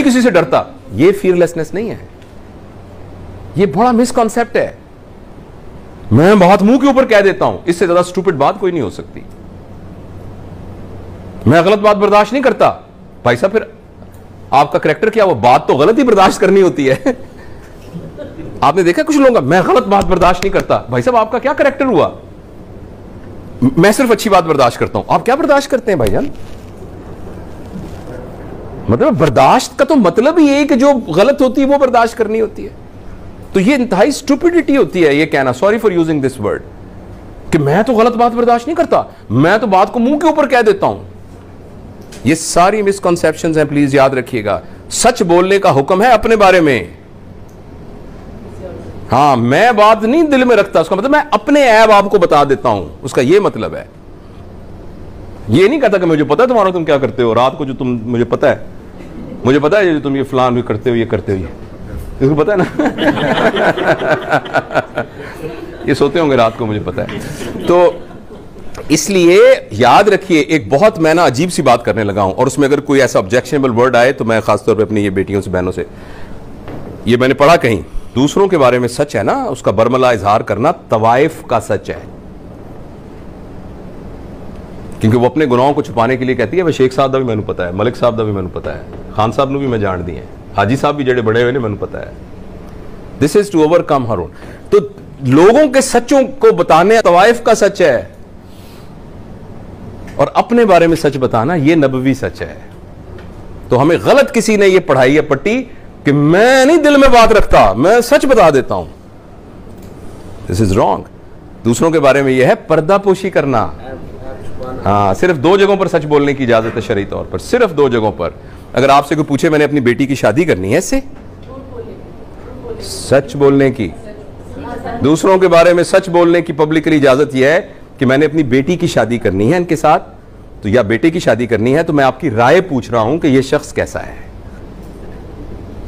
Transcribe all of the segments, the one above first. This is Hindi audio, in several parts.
किसी से डरता, ये फियरलेसनेस नहीं है, ये बड़ा मिसकॉन्सेप्ट है। मैं बहुत मुंह के ऊपर कह देता हूं, इससे ज्यादा स्टूपिड बात कोई नहीं हो सकती। मैं गलत बात बर्दाश्त नहीं करता, भाई साहब फिर आपका करैक्टर क्या, वो बात तो गलत ही बर्दाश्त करनी होती है। आपने देखा कुछ लोगों का, मैं गलत बात बर्दाश्त नहीं करता, भाई साहब आपका क्या करैक्टर हुआ? मैं सिर्फ अच्छी बात बर्दाश्त करता हूं, आप क्या बर्दाश्त करते हैं भाईजान? मतलब बर्दाश्त का तो मतलब ही है कि जो गलत होती है वो बर्दाश्त करनी होती है। तो ये इंतहाई स्टूपिडिटी होती है ये कहना, sorry for using this word, कि मैं तो गलत बात बर्दाश्त नहीं करता, मैं तो बात को मुंह के ऊपर कह देता हूं। ये सारी मिसकंसेप्शंस हैं, प्लीज याद रखिएगा। सच बोलने का हुक्म है अपने बारे में। हाँ, मैं बात नहीं दिल में रखता, उसका मतलब मैं अपने ऐब आपको बता देता हूं, उसका ये मतलब है। ये नहीं कहता कि मुझे पता है तुम्हारा तुम क्या करते हो रात को, जो तुम मुझे पता है जो तुम ये फलान भी करते हो, ये करते हो, ये इसको पता है ना। ये सोते होंगे रात को, मुझे पता है। तो इसलिए याद रखिए, एक बहुत मैं ना अजीब सी बात करने लगा हूं, और उसमें अगर कोई ऐसा ऑब्जेक्शनेबल वर्ड आए तो मैं खासतौर पे अपनी ये बेटियों से, बहनों से, ये मैंने पढ़ा कहीं, दूसरों के बारे में सच है ना, उसका बरमला इजहार करना तवाइफ का सच है। क्योंकि वो अपने गुनाहों को छुपाने के लिए कहती है, शेख साहब का भी मैंने पता है, मलिक साहब का भी मैंने पता है, खान साहब ने भी मैं जान दी है, हाजी साहब भी जड़े बड़े हुए ने मैंने पता है। This is to overcome her own. तो लोगों के सच्चों को बताने तवाइफ का सच है, और अपने बारे में सच बताना ये नबवी सच है। तो हमें गलत किसी ने ये पढ़ाई है पट्टी कि मैं नहीं दिल में बात रखता, मैं सच बता देता हूं। This is wrong. दूसरों के बारे में यह है पर्दापोशी करना। हाँ, सिर्फ 2 जगहों पर सच बोलने की इजाजत है शरई तौर पर, सिर्फ 2 जगहों पर। अगर आपसे कोई पूछे मैंने अपनी बेटी की शादी करनी है, इससे सच बोलने की, दूसरों के बारे में सच बोलने की पब्लिकली इजाजत यह है कि मैंने अपनी बेटी की शादी करनी है इनके साथ, तो या बेटे की शादी करनी है, तो मैं आपकी राय पूछ रहा हूं कि यह शख्स कैसा है,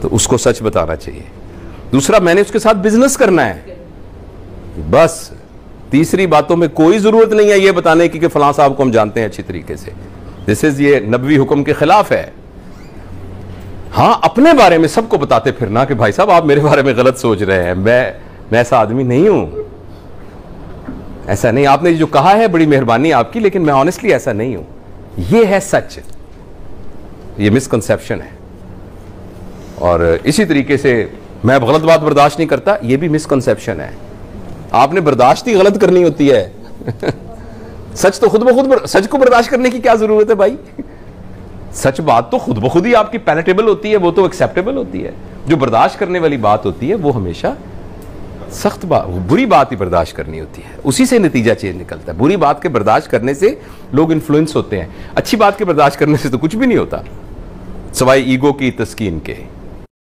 तो उसको सच बताना चाहिए। दूसरा, मैंने उसके साथ बिजनेस करना है, बस। तीसरी बातों में कोई जरूरत नहीं है यह बताने की कि फलां साहब को हम जानते हैं अच्छी तरीके से। दिस इज, ये नबवी हुक्म के खिलाफ है। हाँ, अपने बारे में सबको बताते फिरना कि भाई साहब आप मेरे बारे में गलत सोच रहे हैं, मैं ऐसा आदमी नहीं हूं, ऐसा नहीं, आपने जो कहा है बड़ी मेहरबानी आपकी, लेकिन मैं ऑनेस्टली ऐसा नहीं हूं। यह है सच, ये मिसकंसेप्शन है। और इसी तरीके से मैं गलत बात बर्दाश्त नहीं करता, यह भी मिसकंसेप्शन है। आपने बर्दाश्त ही गलत करनी होती है। सच तो खुद ब खुद, सच को बर्दाश्त करने की क्या जरूरत है भाई? सच बात तो खुद ब खुद ही आपकी पैलेटेबल होती है, वो तो एक्सेप्टेबल होती है। जो बर्दाश्त करने वाली बात होती है वो हमेशा सख्त बात, बुरी बात ही बर्दाश्त करनी होती है, उसी से नतीजा चेंज निकलता है। बुरी बात के बर्दाश्त करने से लोग इन्फ्लुएंस होते हैं, अच्छी बात के बर्दाश्त करने से तो कुछ भी नहीं होता, सवाई ईगो की तस्कीन के।